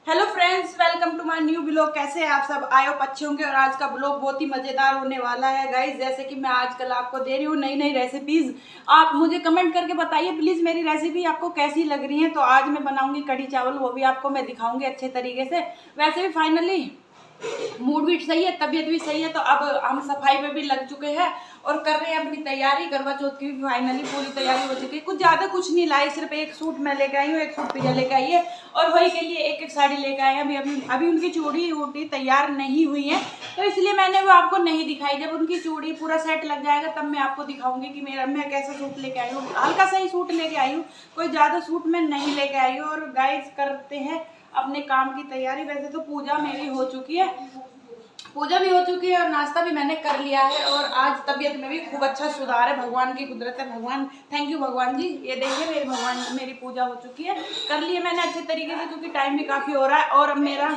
Hello friends, welcome to my new blog. कैसे हैं आप सब? आए हो अच्छे होंगे। और आज का ब्लॉग बहुत ही मजेदार होने वाला है गाइस। जैसे कि मैं आजकल आपको दे रही हूँ नई नई रेसिपीज। आप मुझे कमेंट करके बताइए प्लीज मेरी रेसिपी आपको कैसी लग रही है। तो आज मैं बनाऊंगी कढ़ी चावल, वो भी आपको मैं दिखाऊंगी अच्छे तरीके से। वैसे भी फाइनली मूड भी सही है, तबीयत भी सही है। तो अब हम सफाई पे भी लग चुके हैं और कर रहे हैं अपनी तैयारी। करवा चौथ की भी फाइनली पूरी तैयारी हो चुकी है। कुछ ज्यादा कुछ नहीं लाई, सिर्फ एक सूट मैं लेके आई हूँ, एक सूट प्रिया लेके आई है और वही के लिए एक एक साड़ी लेके आए हैं। अभी उनकी चूड़ी वूड़ी तैयार नहीं हुई है, तो इसलिए मैंने वो आपको नहीं दिखाई। जब उनकी चूड़ी पूरा सेट लग जाएगा तब मैं आपको दिखाऊंगी कि मैं कैसा सूट लेके आई हूँ। हल्का सा ही सूट लेके आई हूँ, कोई ज्यादा सूट मैं नहीं लेके आई हूँ। और गाइस करते हैं अपने काम की तैयारी। वैसे तो पूजा मेरी हो चुकी है, पूजा भी हो चुकी है और नाश्ता भी मैंने कर लिया है। और आज तबीयत में भी खूब अच्छा सुधार है, भगवान की कुदरत है। भगवान, थैंक यू भगवान जी। ये देखिए मेरे भगवान, मेरी पूजा हो चुकी है, कर ली है मैंने अच्छे तरीके से, क्योंकि टाइम भी काफ़ी हो रहा है। और अब मेरा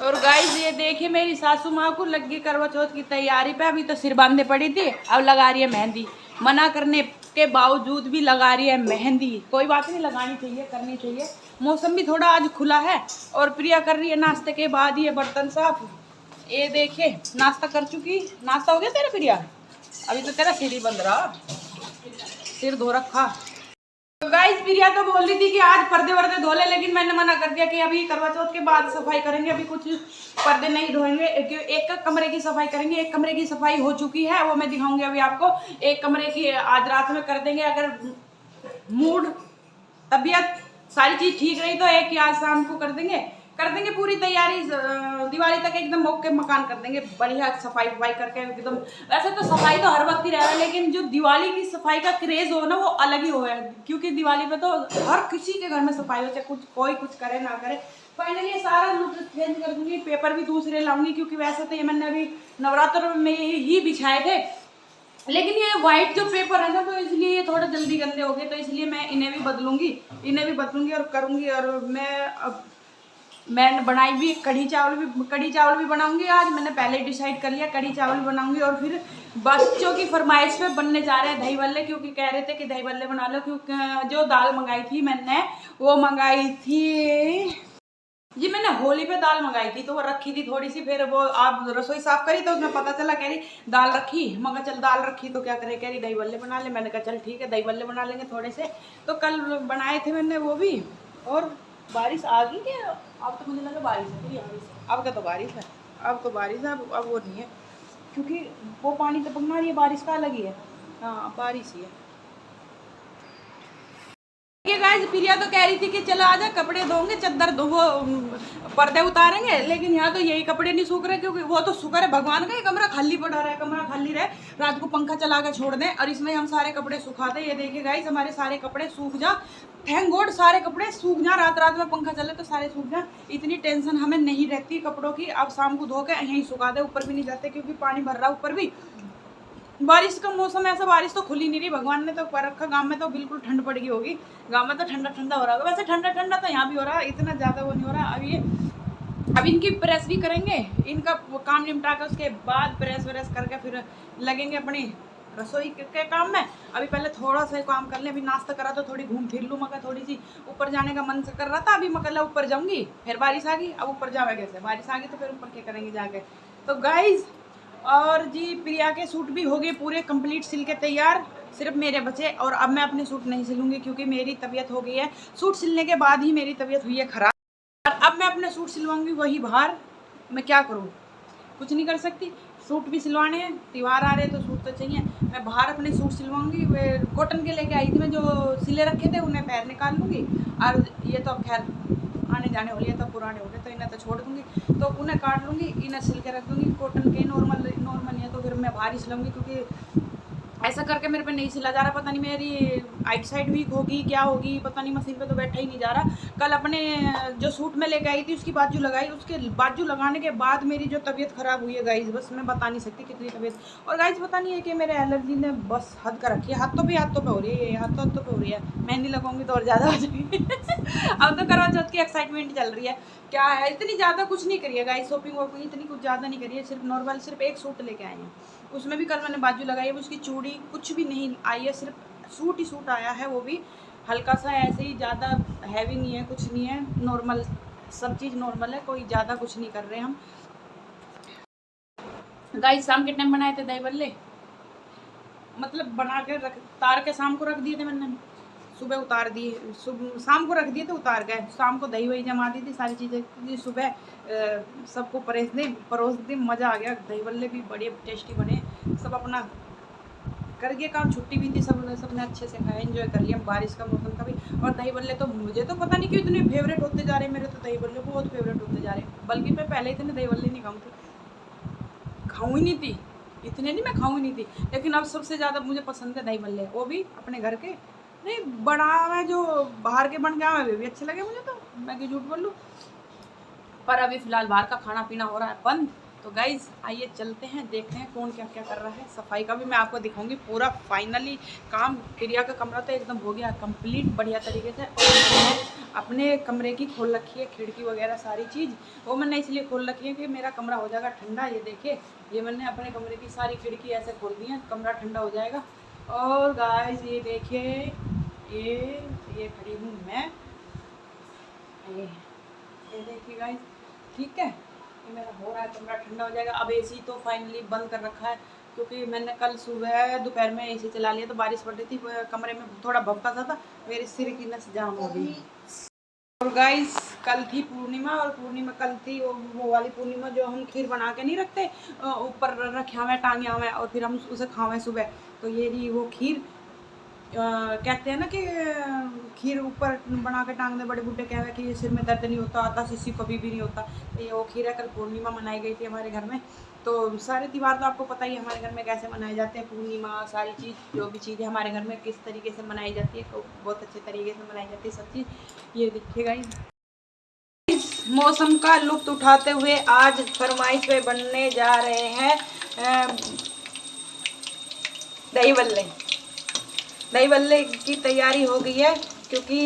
और गाइस ये देखिए मेरी सासू माँ को लग गई करवा चौथ की तैयारी पे। अभी तो सिर बांधे पड़ी थी, अब लगा रही है मेहंदी। मना करने के बावजूद भी लगा रही है मेहंदी। कोई बात नहीं, लगानी चाहिए, करनी चाहिए। मौसम भी थोड़ा आज खुला है। और प्रिया कर रही है नाश्ते के बाद ये बर्तन साफ। ये देखिए नाश्ता कर चुकी। नाश्ता हो गया तेरा प्रिया? अभी तो तेरा सिर ही बंद रहा, सिर धो रखा। तो गाइस प्रिया तो बोल रही थी कि आज पर्दे वर्दे धो ले, लेकिन मैंने मना कर दिया कि अभी करवा चौथ के बाद सफाई करेंगे, अभी कुछ पर्दे नहीं धोएंगे। एक कमरे की सफाई करेंगे। एक कमरे की सफाई हो चुकी है, वो मैं दिखाऊंगी अभी आपको। एक कमरे की आज रात में कर देंगे, अगर मूड तबीयत सारी चीज ठीक रही तो एक ही आज शाम को कर देंगे पूरी तैयारी। दिवाली तक एकदम ओके मकान कर देंगे, बढ़िया सफाई वफाई करके एकदम। वैसे तो सफाई तो हर वक्त ही रहा है, लेकिन जो दिवाली की सफाई का क्रेज हो ना वो अलग ही हो है। क्योंकि दिवाली पे तो हर किसी के घर में सफाई हो, चाहे कुछ कोई कुछ करे ना करे। फाइनली ये सारा लुक चेंज कर दूंगी। पेपर भी दूसरे लाऊंगी, क्योंकि वैसे तो ये मैंने अभी नवरात्र में ही बिछाए थे, लेकिन ये व्हाइट जो पेपर है ना, तो इसलिए ये थोड़ा जल्दी गंदे हो गए। तो इसलिए मैं इन्हें भी बदलूंगी और करूंगी। और मैं बनाई भी कढ़ी चावल भी बनाऊंगी। आज मैंने पहले डिसाइड कर लिया कढ़ी चावल बनाऊंगी। और फिर बच्चों की फरमाइश पे बनने जा रहे हैं दही बल्ले, क्योंकि कह रहे थे कि दही बल्ले बना लो। क्योंकि जो दाल मंगाई थी मैंने, वो मंगाई थी जी, मैंने होली पे दाल मंगाई थी, तो वो रखी थी थोड़ी सी। फिर वो आप रसोई साफ करी तो उसमें पता चला, कह रही दाल रखी। मगर चल दाल रखी तो क्या करे, कह रही दही बल्ले बना ले। मैंने कहा चल ठीक है, दही बल्ले बना लेंगे थोड़े से। तो कल बनाए थे मैंने वो भी। और बारिश आ गई क्या? अब तो मुझे लगा बारिश है, फिर बारिश। अब क्या तो बारिश है, अब वो नहीं है, क्योंकि वो पानी टपकना, ये बारिश का अलग ही है। हाँ बारिश ही है। गाइस प्रिया तो कह रही थी कि चलो आजा कपड़े धोंगे, चद्दर वो पर्दे उतारेंगे। लेकिन यहाँ तो यही कपड़े नहीं सूख रहे, क्योंकि वो तो शुक्र है भगवान का, ये कमरा खाली पड़ा रहा है। कमरा खाली रहे, रात को पंखा चला के छोड़ दें और इसमें हम सारे कपड़े सुखा दें। ये देखिए गाइस हमारे सारे कपड़े सूख जा, थैंक गॉड सारे कपड़े सूख जा। रात में पंखा चले तो सारे सूख जा, इतनी टेंशन हमें नहीं रहती कपड़ों की। अब शाम को धो के यहीं सुखा दे, ऊपर भी नहीं जाते क्योंकि पानी भर रहा ऊपर भी। बारिश का मौसम ऐसा, बारिश तो खुली नहीं रही। भगवान ने तो कर रखा, गाँव में तो बिल्कुल ठंड पड़ गई होगी। गाँव में तो ठंडा ठंडा हो रहा होगा। वैसे ठंडा ठंडा तो यहाँ भी हो रहा है, इतना ज़्यादा वो नहीं हो रहा। अब इनकी प्रेस भी करेंगे, इनका काम निपटा कर उसके बाद प्रेस व्रेस करके फिर लगेंगे अपनी रसोई के काम में। अभी पहले थोड़ा सा काम कर लें। अभी नाश्ता करा तो थोड़ी घूम फिर लूँ, मगर थोड़ी सी ऊपर जाने का मन कर रहा था। अभी मकल्ला ऊपर जाऊँगी, फिर बारिश आ गई। अब ऊपर जावे कैसे, बारिश आ गई तो फिर ऊपर क्या करेंगे जाके। तो गाइज, और जी प्रिया के सूट भी हो गए पूरे कंप्लीट सिल के तैयार, सिर्फ मेरे बचे। और अब मैं अपने सूट नहीं सिलूंगी, क्योंकि मेरी तबीयत हो गई है। सूट सिलने के बाद ही मेरी तबीयत हुई है खराब। और अब मैं अपने सूट सिलवाऊंगी वही बाहर। मैं क्या करूँ, कुछ नहीं कर सकती। सूट भी सिलवाने हैं, त्यौहार आ रहे हैं तो सूट तो चाहिए। मैं बाहर अपने सूट सिलवाऊंगी। वे कॉटन के लेके आई थी मैं, जो सिले रखे थे उन्हें पैर निकाल लूँगी। और ये तो अब खैर आने जाने वाली है, तो पुराने हो गए तो इन्हें तो छोड़ दूंगी। तो उन्हें काट लूँगी, इन्हें सिल के रख दूँगी। कॉटन के नॉर्मल है तो फिर मैं बाहर ही सिलूँगी, क्योंकि ऐसा करके मेरे पे नहीं सिला जा रहा। पता नहीं मेरी आइट साइड वीक होगी क्या होगी, पता नहीं। मशीन पे तो बैठा ही नहीं जा रहा। कल अपने जो सूट में लेके आई थी उसकी बाजू लगाई, उसके बाजू लगाने के बाद मेरी जो तबीयत ख़राब हुई है गाइज, बस मैं बता नहीं सकती कितनी तबीयत। और गाइज पता नहीं है कि मेरे एलर्जी ने बस हद कर रखी है। हाथों पे हो रही है, हाथों पे हो रही है। मेहंदी लगाऊंगी तो और ज़्यादा हो जाएगी। अब तो करवा चौथ की एक्साइटमेंट चल रही है। क्या है, इतनी ज़्यादा कुछ नहीं करी है गाइज, शॉपिंग वॉपिंग इतनी कुछ ज़्यादा नहीं करी है। सिर्फ नॉर्मल सिर्फ एक सूट लेके आए हैं, उसमें भी कल मैंने बाजू लगाई है। उसकी चूड़ी कुछ भी नहीं आई है, सिर्फ सूट ही सूट आया है। वो भी हल्का सा ऐसे ही, ज़्यादा हैवी नहीं है, कुछ नहीं है, नॉर्मल सब चीज़ नॉर्मल है, कोई ज़्यादा कुछ नहीं कर रहे हम। गाइस शाम के टाइम बनाए थे दही बल्ले, मतलब बना के तार के शाम को रख दिए थे मैंने, सुबह उतार दिए, सुबह शाम को रख दिए थे उतार गए, शाम को दही वही जमा दी थी सारी चीज़ें, सुबह सबको परोस दी, मज़ा आ गया। दही बल्ले भी बड़े टेस्टी बने, सब अपना कर गए काम, छुट्टी भी थी, सबने अच्छे से खाया, एंजॉय कर लिया, बारिश का मौसम था भी। और दही बल्ले तो मुझे तो पता नहीं क्यों इतने फेवरेट होते जा रहे हैं, मेरे तो दही बल्ले बहुत फेवरेट होते जा रहे हैं, बल्कि मैं पहले इतने दही बल्ले नहीं खाऊँ ही नहीं थी, इतने नहीं मैं खाऊँ ही नहीं थी, लेकिन अब सबसे ज़्यादा मुझे पसंद है दही बल्ले, वो भी अपने घर के नहीं बना हुआ, जो बाहर के बन गया वे भी अच्छे लगे मुझे, तो मैं कि झूठ बोल लूँ। पर अभी फ़िलहाल बाहर का खाना पीना हो रहा है बंद। तो गाइज़ आइए चलते हैं, देखते हैं कौन क्या क्या कर रहा है। सफाई का भी मैं आपको दिखाऊंगी पूरा फाइनली काम। प्रिया का कमरा तो एकदम हो गया कंप्लीट बढ़िया तरीके से, और मैंने अपने कमरे की खोल रखी है खिड़की वगैरह सारी चीज़, वो मैंने इसलिए खोल रखी है कि मेरा कमरा हो जाएगा ठंडा। ये देखिए, ये मैंने अपने कमरे की सारी खिड़की ऐसे खोल दी है, कमरा ठंडा हो जाएगा। और गाइज़ ये देखिए, ये खड़ी हूँ मैं, ये देखिए गाइज़, ठीक है, ये मेरा हो रहा है, कमरा ठंडा हो जाएगा। अब एसी तो फाइनली बंद कर रखा है, क्योंकि मैंने कल सुबह दोपहर में एसी चला लिया, तो बारिश पड़ रही थी, कमरे में थोड़ा भपका सा था, मेरे सिर की नस जाम हो गई। और गाइस कल थी पूर्णिमा, और पूर्णिमा कल थी वो वाली पूर्णिमा जो हम खीर बना के नहीं रखते, ऊपर रखे हुए टांगे हुए और फिर हम उसे खावें सुबह, तो ये रही वो खीर। कहते हैं ना कि खीर ऊपर बना के टांग दे, बड़े बूढ़े कह रहे कि सिर में दर्द नहीं होता, आता किसी को भी नहीं होता, तो ये वो खीर है। कल पूर्णिमा मनाई गई थी हमारे घर में, तो सारे त्यौहार तो आपको पता ही है हमारे घर में कैसे मनाए जाते हैं, पूर्णिमा सारी चीज़ जो भी चीज़ें हमारे घर में किस तरीके से मनाई जाती है, तो बहुत अच्छे तरीके से मनाई जाती है सब चीज़। ये देखिएगा, इस मौसम का लुत्फ उठाते हुए आज फरमाइश पे बनने जा रहे हैं दही बल्ले। दही बल्ले की तैयारी हो गई है, क्योंकि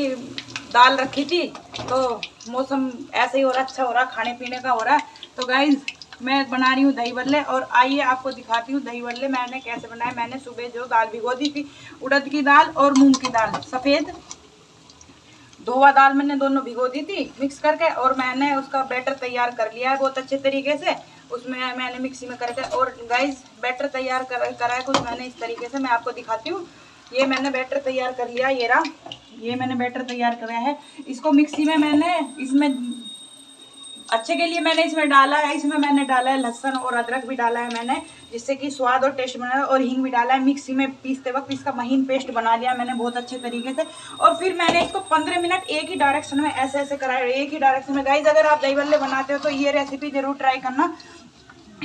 दाल रखी थी, तो मौसम ऐसे ही हो रहा, अच्छा हो रहा, खाने पीने का हो रहा है। तो गाइज मैं बना रही हूँ दही बल्ले, और आइए आपको दिखाती हूँ दही बल्ले मैंने कैसे बनाए। मैंने सुबह जो दाल भिगो दी थी, उड़द की दाल और मूंग की दाल, सफ़ेद धोवा दाल मैंने दोनों भिगो दी थी मिक्स करके, और मैंने उसका बैटर तैयार कर लिया है बहुत अच्छे तरीके से, उसमें मैंने मिक्सी में करके। और गाइज बैटर तैयार करा है कुछ मैंने इस तरीके से, मैं आपको दिखाती हूँ। ये मैंने बैटर तैयार कर लिया, ये रहा, ये मैंने बैटर तैयार करा है। इसको मिक्सी में मैंने, इसमें अच्छे के लिए मैंने इसमें डाला है, इसमें मैंने डाला है लहसुन और अदरक भी डाला है मैंने, जिससे कि स्वाद और टेस्ट बना है, और हींग भी डाला है। मिक्सी में पीसते वक्त इसका महीन पेस्ट बना लिया मैंने बहुत अच्छे तरीके से, और फिर मैंने इसको 15 मिनट एक ही डायरेक्शन में ऐसे ऐसे कराया, एक ही डायरेक्शन में। गाइज अगर आप दही बल्ले बनाते हो तो ये रेसिपी जरूर ट्राई करना,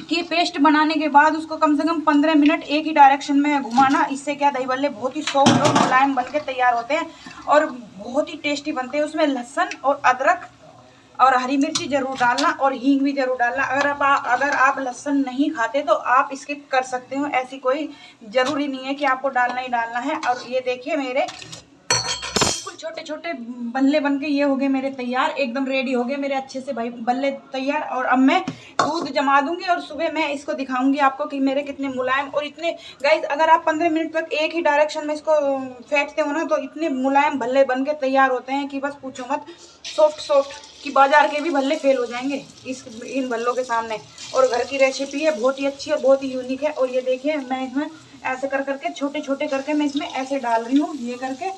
कि पेस्ट बनाने के बाद उसको कम से कम 15 मिनट एक ही डायरेक्शन में घुमाना। इससे क्या दही बल्ले बहुत ही सॉफ्ट और मुलायम बन के तैयार होते हैं, और बहुत ही टेस्टी बनते हैं। उसमें लहसुन और अदरक और हरी मिर्ची जरूर डालना, और हींग भी जरूर डालना। अगर आप लहसुन नहीं खाते तो आप स्किप कर सकते हो, ऐसी कोई ज़रूरी नहीं है कि आपको डालना ही डालना है। और ये देखिए मेरे बिल्कुल छोटे छोटे बल्ले बन के ये हो गए मेरे तैयार, एकदम रेडी हो गए मेरे अच्छे से भाई बल्ले तैयार। और अब मैं दूध जमा दूंगी, और सुबह मैं इसको दिखाऊंगी आपको कि मेरे कितने मुलायम और इतने। गाइस अगर आप 15 मिनट तक एक ही डायरेक्शन में इसको फेंटते हो ना, तो इतने मुलायम भल्ले बन के तैयार होते हैं कि बस पूछो मत, सॉफ्ट सॉफ्ट कि बाजार के भी भल्ले फेल हो जाएंगे इन भल्लों के सामने। और घर की रेसिपी है, बहुत ही अच्छी और बहुत ही यूनिक है। और ये देखिए मैं इसमें ऐसे कर करके छोटे छोटे करके मैं इसमें ऐसे डाल रही हूँ, ये करके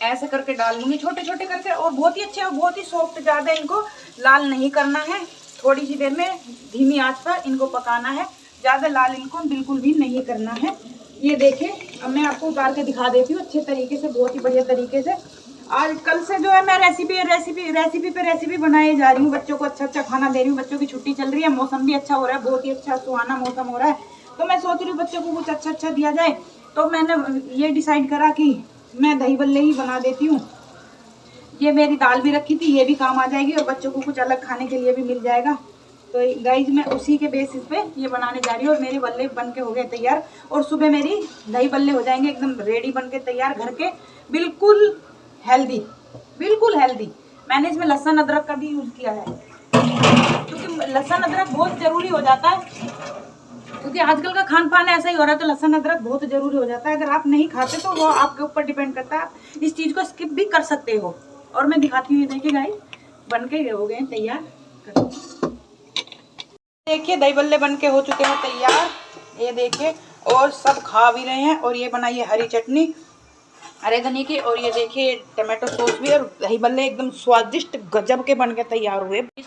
ऐसे करके डाल लूँगी छोटे छोटे करके, और बहुत ही अच्छे और बहुत ही सॉफ्ट। ज़्यादा इनको लाल नहीं करना है, थोड़ी सी देर में धीमी आंच पर इनको पकाना है, ज़्यादा लाल इनको बिल्कुल भी नहीं करना है। ये देखिए अब मैं आपको उतार के दिखा देती हूँ अच्छे तरीके से, बहुत ही बढ़िया तरीके से। आज कल से जो है मैं रेसिपी पे रेसिपी बनाए जा रही हूँ, बच्चों को अच्छा अच्छा खाना दे रही हूँ। बच्चों की छुट्टी चल रही है, मौसम भी अच्छा हो रहा है, बहुत ही अच्छा सुहाना मौसम हो रहा है, तो मैं सोच रही हूँ बच्चों को कुछ अच्छा अच्छा दिया जाए। तो मैंने ये डिसाइड करा कि मैं दही बल्ले ही बना देती हूँ। ये मेरी दाल भी रखी थी, ये भी काम आ जाएगी, और बच्चों को कुछ अलग खाने के लिए भी मिल जाएगा। तो गाइज मैं उसी के बेसिस पे ये बनाने जा रही हूँ, और मेरे बल्ले बन के हो गए तैयार, और सुबह मेरी दही बल्ले हो जाएंगे एकदम रेडी बन के तैयार, घर के बिल्कुल हेल्दी, बिल्कुल हेल्दी। मैंने इसमें लहसुन अदरक का भी यूज़ किया है, क्योंकि लहसुन अदरक बहुत ज़रूरी हो जाता है, क्योंकि आजकल का खान पान ऐसा ही हो रहा है, तो लहसुन अदरक बहुत ज़रूरी हो जाता है। अगर आप नहीं खाते तो वो आपके ऊपर डिपेंड करता है, आप इस चीज़ को स्किप भी कर सकते हो। और मैं दिखाती हूँ, ये देखिए गाइस, बन के हो गए तैयार। देखिए दही बल्ले बन के हो चुके हैं तैयार, ये देखिए, और सब खा भी रहे हैं। और ये बनाई है हरी चटनी हरे धनी की, और ये देखिए टमाटो सॉस भी, और दही बल्ले एकदम स्वादिष्ट गजब के बन के तैयार हुए। इस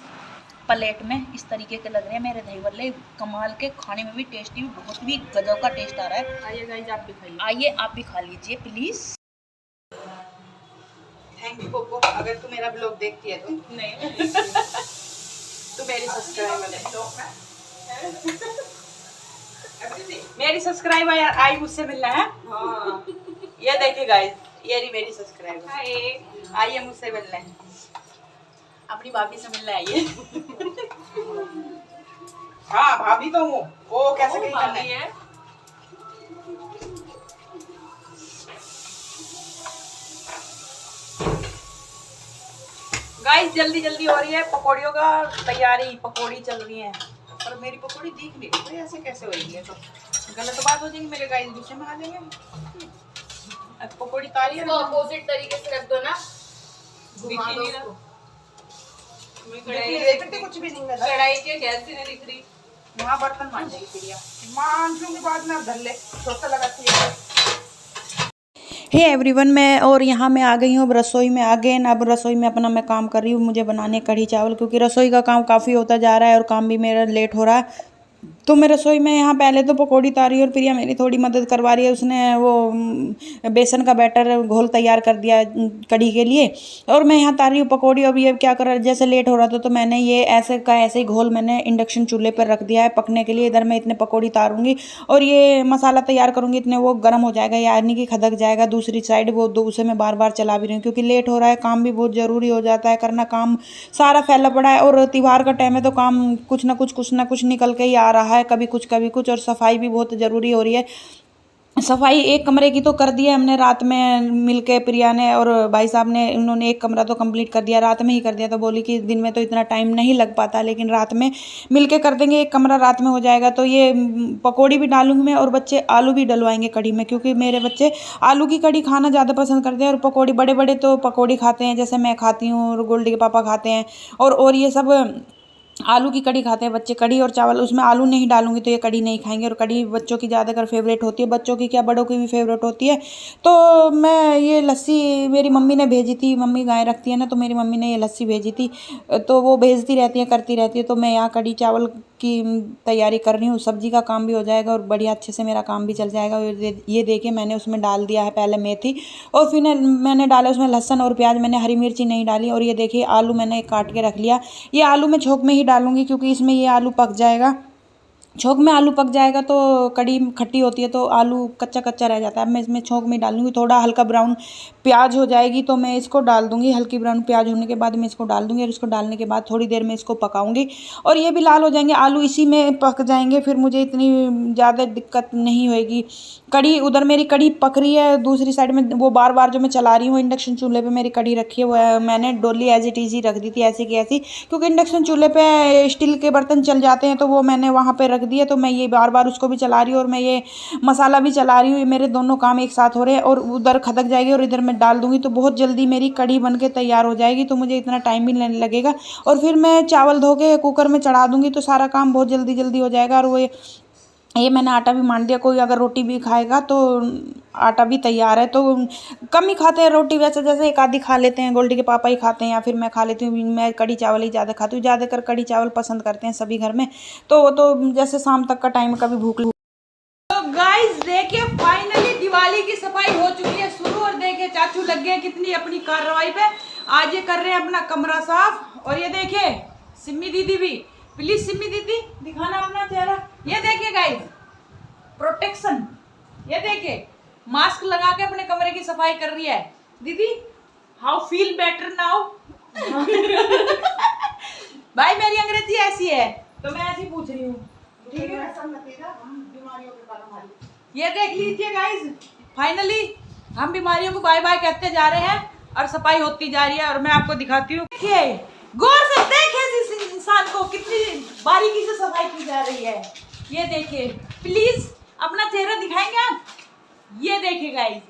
प्लेट में इस तरीके के लग रहे हैं मेरे दही बल्ले, कमाल के, खाने में भी टेस्टी, भी बहुत भी गजब का टेस्ट आ रहा है। आइए गाइस आप भी खाइए, आइए आप भी खा लीजिए प्लीज। थैंक यू पोपो, अगर तू मेरा ब्लॉग देखती है तो। नहीं तू मेरी सब्सक्राइबर है। मेरी सब्सक्राइबर आई मुझसे मिलना है। हाँ। ये देखिए गाइस, ये रही मेरी सब्सक्राइबर, आइए मुझसे मिलने, अपनी भाभी से मिलने आइए। हाँ भाभी तो हूँ, वो कैसे कहीं करना है। गाइस जल्दी जल्दी हो रही है पकौड़ियों का तैयारी, पकौड़ी चल रही है, पर मेरी पकौड़ी दिख नहीं रही है, ऐसे कैसे होगी? है तो गलत बात हो जाएगी, मेरे गाइस गुस्से में आ जाएंगे। पकौड़ी तारी है, अपोजिट तरीके से रख दो ना, घुमा दो उसको। कुछ भी नहीं है, कढ़ाई के गैस से नहीं दिख रही, वहाँ बर्तन मान जाएगी प्रिया, मान लूंगी बाद में, धर ले छोटा लगाती है। हे एवरीवन, मैं और यहाँ मैं आ गई हूँ, अब रसोई में आ गए। अब रसोई में अपना मैं काम कर रही हूँ, मुझे बनाने कढ़ी चावल, क्योंकि रसोई का काम काफ़ी होता जा रहा है और काम भी मेरा लेट हो रहा है। तो मैं रसोई में यहाँ पहले तो पकौड़ी तारी, और प्रिया मेरी थोड़ी मदद करवा रही है, उसने वो बेसन का बैटर घोल तैयार कर दिया कढ़ी के लिए, और मैं यहाँ तार रही हूँ पकौड़ी। अब ये क्या कर रहा है, जैसे लेट हो रहा था तो मैंने ये ऐसे का ऐसे ही घोल मैंने इंडक्शन चूल्हे पर रख दिया है पकने के लिए। इधर मैं इतने पकौड़ी तारूंगी और ये मसाला तैयार करूँगी, इतने वो गर्म हो जाएगा, यानी कि खदक जाएगा। दूसरी साइड वो उसे मैं बार बार चला भी रही हूँ, क्योंकि लेट हो रहा है, काम भी बहुत ज़रूरी हो जाता है करना, काम सारा फैला पड़ा है, और त्योहार का टाइम है तो काम कुछ ना कुछ निकल के ही आ रहा है, कभी कुछ, और सफाई भी बहुत ज़रूरी हो रही है। सफाई एक कमरे की तो कर दी है हमने रात में मिलके, प्रिया ने और भाई साहब ने, इन्होंने एक कमरा तो कंप्लीट कर दिया, रात में ही कर दिया। तो बोली कि दिन में तो इतना टाइम नहीं लग पाता, लेकिन रात में मिलके कर देंगे, एक कमरा रात में हो जाएगा। तो ये पकौड़ी भी डालूंगी मैं, और बच्चे आलू भी डलवाएंगे कढ़ी में, क्योंकि मेरे बच्चे आलू की कढ़ी खाना ज़्यादा पसंद करते हैं, और पकौड़ी बड़े बड़े तो पकौड़ी खाते हैं, जैसे मैं खाती हूँ और गोल्डी के पापा खाते हैं, और ये सब आलू की कढ़ी खाते हैं बच्चे। कढ़ी और चावल, उसमें आलू नहीं डालूंगी तो ये कढ़ी नहीं खाएंगे, और कढ़ी बच्चों की ज़्यादातर फेवरेट होती है, बच्चों की क्या बड़ों की भी फेवरेट होती है। तो मैं ये लस्सी मेरी मम्मी ने भेजी थी, मम्मी गाय रखती है ना, तो मेरी मम्मी ने ये लस्सी भेजी थी, तो वो भेजती रहती है, करती रहती है। तो मैं यहाँ कढ़ी चावल की तैयारी कर रही हूँ, सब्जी का काम भी हो जाएगा और बढ़िया अच्छे से मेरा काम भी चल जाएगा। ये देखिए मैंने उसमें डाल दिया है पहले मेथी, और फिर मैंने डाला उसमें लहसुन और प्याज, मैंने हरी मिर्ची नहीं डाली। और ये देखिए आलू मैंने काट के रख लिया, ये आलू मैं छोंक में ही डालूंगी, क्योंकि इसमें ये आलू पक जाएगा, छोंक में आलू पक जाएगा तो कढ़ी खट्टी होती है तो आलू कच्चा कच्चा रह जाता है। मैं इसमें छोंक में डालूंगी, थोड़ा हल्का ब्राउन प्याज हो जाएगी तो मैं इसको डाल दूंगी, हल्की ब्राउन प्याज होने के बाद मैं इसको डाल दूंगी, और इसको डालने के बाद थोड़ी देर में इसको पकाऊंगी, और ये भी लाल हो जाएंगे, आलू इसी में पक जाएंगे, फिर मुझे इतनी ज़्यादा दिक्कत नहीं होएगी। कढ़ी उधर मेरी कढ़ी पक रही है, दूसरी साइड में वो बार बार जो मैं चला रही हूँ इंडक्शन चूल्हे पे मेरी कढ़ी रखी है, वो मैंने डोली एज इट इज़ रख दी थी ऐसी की ऐसी, क्योंकि इंडक्शन चूल्हे पे स्टील के बर्तन चल जाते हैं, तो वो मैंने वहाँ पे रख दिया। तो मैं ये बार बार उसको भी चला रही हूँ, और मैं ये मसाला भी चला रही हूँ, ये मेरे दोनों काम एक साथ हो रहे हैं, और उधर खदक जाएगी और इधर मैं डाल दूँगी, तो बहुत जल्दी मेरी कढ़ी बन के तैयार हो जाएगी, तो मुझे इतना टाइम भी नहीं लगेगा। और फिर मैं चावल धो के कुकर में चढ़ा दूँगी, तो सारा काम बहुत जल्दी जल्दी हो जाएगा। और वो ये मैंने आटा भी मान दिया, कोई अगर रोटी भी खाएगा तो आटा भी तैयार है, तो कम ही खाते हैं रोटी, वैसे जैसे एक आधी खा लेते हैं, गोल्डी के पापा ही खाते हैं या फिर मैं खा लेती हूँ, मैं कढ़ी चावल ही ज़्यादा खाती हूँ, ज़्यादातर कढ़ी चावल पसंद करते हैं सभी घर में। तो वो तो जैसे शाम तक का टाइम कभी भूख। तो गाइस देखिए फाइनली दिवाली की सफाई हो चुकी है शुरू, और देखिए चाचू लग गए कितनी अपनी कार्रवाई पे, आज ये कर रहे हैं अपना कमरा साफ। और ये देखिए सिम्मी दीदी भी, प्लीज सिम्मी दीदी दिखाना अपना चेहरा, ये देखिए गाइस प्रोटेक्शन, ये देखिए मास्क लगा के अपने कमरे की सफाई कर रही है दीदी। How feel better now? भाई मेरी अंग्रेजी ऐसी है तो मैं ऐसी पूछ रही हूँ, ठीक है? ये देख लीजिए गाइस फाइनली हम बीमारियों को बाय बाय कहते जा रहे हैं, और सफाई होती जा रही है। और मैं आपको दिखाती हूँ, देखिए गौर से देखिए इस इंसान को कितनी बारीकी से सफाई की जा रही है। ये देखिए प्लीज अपना चेहरा दिखाएंगे आप, ये देखिए गाइस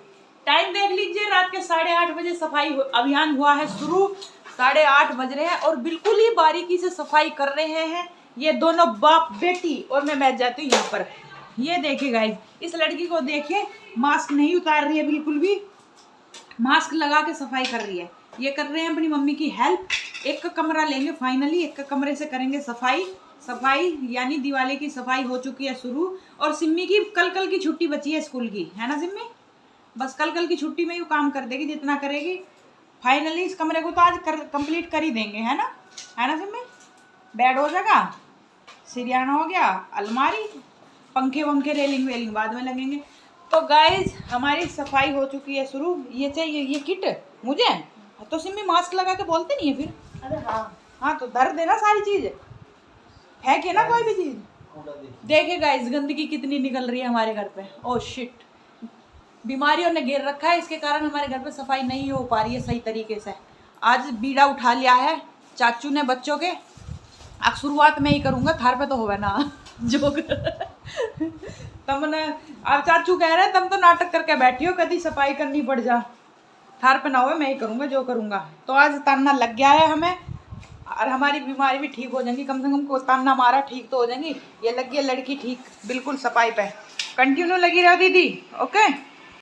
टाइम देख लीजिए, रात के 8:30 बजे सफाई अभियान हुआ है शुरू। 8:30 बज रहे हैं और बिल्कुल ही बारीकी से सफाई कर रहे हैं ये दोनों बाप बेटी। और मैं बैठ जाती हूँ यहाँ पर। ये देखिए गाइस, इस लड़की को देखिए, मास्क नहीं उतार रही है बिल्कुल भी, मास्क लगा के सफाई कर रही है। ये कर रहे हैं अपनी मम्मी की हेल्प। एक का कमरा लेंगे फाइनली, एक का कमरे से करेंगे सफाई यानी दिवाली की सफाई हो चुकी है शुरू। और सिम्मी की कल की छुट्टी बची है स्कूल की, है ना सिम्मी? बस कल की छुट्टी में ये काम कर देगी जितना करेगी। फाइनली इस कमरे को तो आज कंप्लीट कर ही देंगे, है ना सिम्मी? बेड हो जाएगा, सिरियाना हो गया, अलमारी, पंखे वंखे, रेलिंग वेलिंग बाद में लगेंगे। तो गाइज हमारी सफाई हो चुकी है शुरू। ये चाहिए ये किट मुझे, तो सिम्मी मास्क लगा के बोलते नहीं है फिर? अरे हाँ तो धर देना सारी चीज है कि ना, कोई भी चीज। देखिए गाइज गंदगी कितनी निकल रही है हमारे घर पे। ओह शिट, बीमारियों ने घेर रखा है, इसके कारण हमारे घर पे सफाई नहीं हो पा रही है सही तरीके से। आज बीड़ा उठा लिया है चाचू ने बच्चों के। अब शुरुआत में ही करूँगा, थार पे तो होगा ना जो तम ने अब चाचू कह रहे हैं तुम तो नाटक करके बैठी हो, कभी सफाई करनी पड़ जा, थार पे ना हो, मैं ही करूँगा जो करूँगा। तो आज ताना लग गया है हमें और हमारी बीमारी भी ठीक हो जाएंगी, कम से कम को ताना मारा ठीक तो हो जाएंगी। ये लगी है लड़की ठीक बिल्कुल सफाई पे, कंटिन्यू लगी रहो दीदी। ओके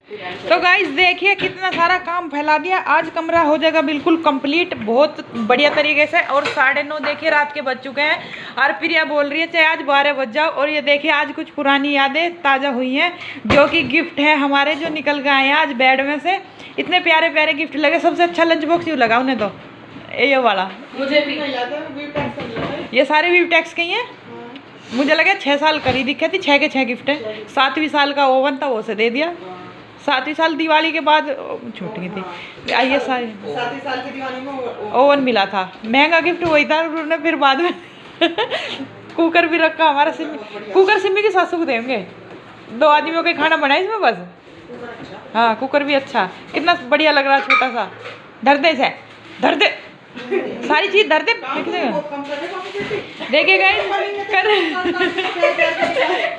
तो गाइस देखिए कितना सारा काम फैला दिया। आज कमरा हो जाएगा बिल्कुल कंप्लीट बहुत बढ़िया तरीके से। और 9:30 देखिए रात के बज चुके हैं और प्रिया बोल रही है चाहे आज 12 बज जाओ। और ये देखिए आज कुछ पुरानी यादें ताज़ा हुई हैं जो कि गिफ्ट है हमारे, जो निकल के आए हैं आज बेड में से। इतने प्यारे प्यारे गिफ्ट लगे। सबसे अच्छा लंच बॉक्स यूँ लगा उन्हें तो ये वाला, मुझे भी ये सारे वीवटेक्स के ही हैं। मुझे लगे 6 साल करी दिक्कत थी, 6 के 6 गिफ्ट है। 7वीं साल का ओवन था वो से दे दिया। 7वीं साल दिवाली के बाद छूट गई थी। ये सारे 7वीं साल की दिवाली में ओवन मिला था, महंगा गिफ्ट वही था। उन्होंने फिर बाद में कुकर भी रखा हमारा। सिम्मी कुकर सिम्मी की सासू को देंगे, 2 आदमियों का खाना बनाए इसमें बस। हाँ कुकर भी अच्छा, कितना बढ़िया लग रहा है, छोटा सा। धर दे से धर दे, सारी चीज धर दे। देखिए गाइस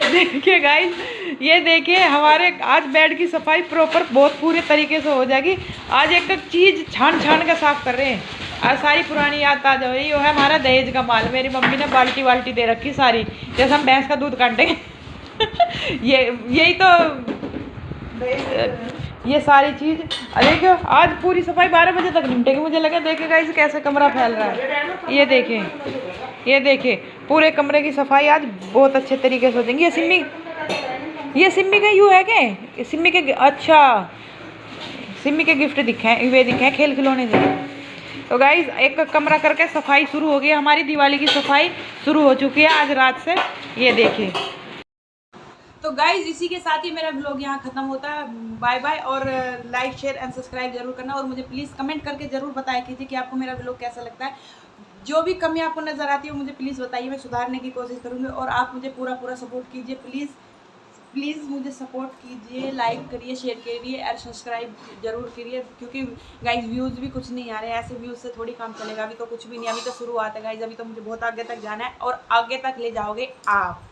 देखिए गाइस, ये देखिए हमारे आज बेड की सफाई प्रॉपर बहुत पूरे तरीके से हो जाएगी। आज एक एक चीज छान के साफ कर रहे हैं। आज सारी पुरानी याद ताजा हो रही है। हमारा दहेज का माल, मेरी मम्मी ने बाल्टी दे रखी सारी, जैसे हम भैंस का दूध काटेंगे यही तो ये सारी चीज़। देखिए आज पूरी सफाई 12 बजे तक निपटेगी मुझे लगा। देखिए गाइस कैसे कमरा फैल रहा है। ये देखिए पूरे कमरे की सफाई आज बहुत अच्छे तरीके से हो जाएंगी। ये सिम्मी का यूँ है क्या? सिम्मी के अच्छा सिम्मी के गिफ्ट दिखे हैं, वे दिखे हैं खेल खिलौने से। तो गाइस एक कमरा करके सफाई शुरू हो गई। हमारी दिवाली की सफाई शुरू हो चुकी है आज रात से। ये देखिए तो गाइज इसी के साथ ही मेरा ब्लॉग यहाँ खत्म होता है। Bye bye. और लाइक शेयर एंड सब्सक्राइब जरूर करना। और मुझे प्लीज़ कमेंट करके ज़रूर बताया कीजिए कि आपको मेरा ब्लॉग कैसा लगता है। जो भी कमी आपको नज़र आती है मुझे प्लीज़ बताइए, मैं सुधारने की कोशिश करूँगी। और आप मुझे पूरा सपोर्ट कीजिए, प्लीज़ मुझे सपोर्ट कीजिए, लाइक करिए, शेयर करिए और सब्सक्राइब जरूर करिए। क्योंकि गाइज व्यूज़ भी कुछ नहीं आ रहे हैं, ऐसे व्यूज़ से थोड़ी काम चलेगा। अभी तो कुछ भी नहीं, अभी तो शुरुआत है गाइज, अभी तो मुझे बहुत आगे तक जाना है और आगे तक ले जाओगे आप।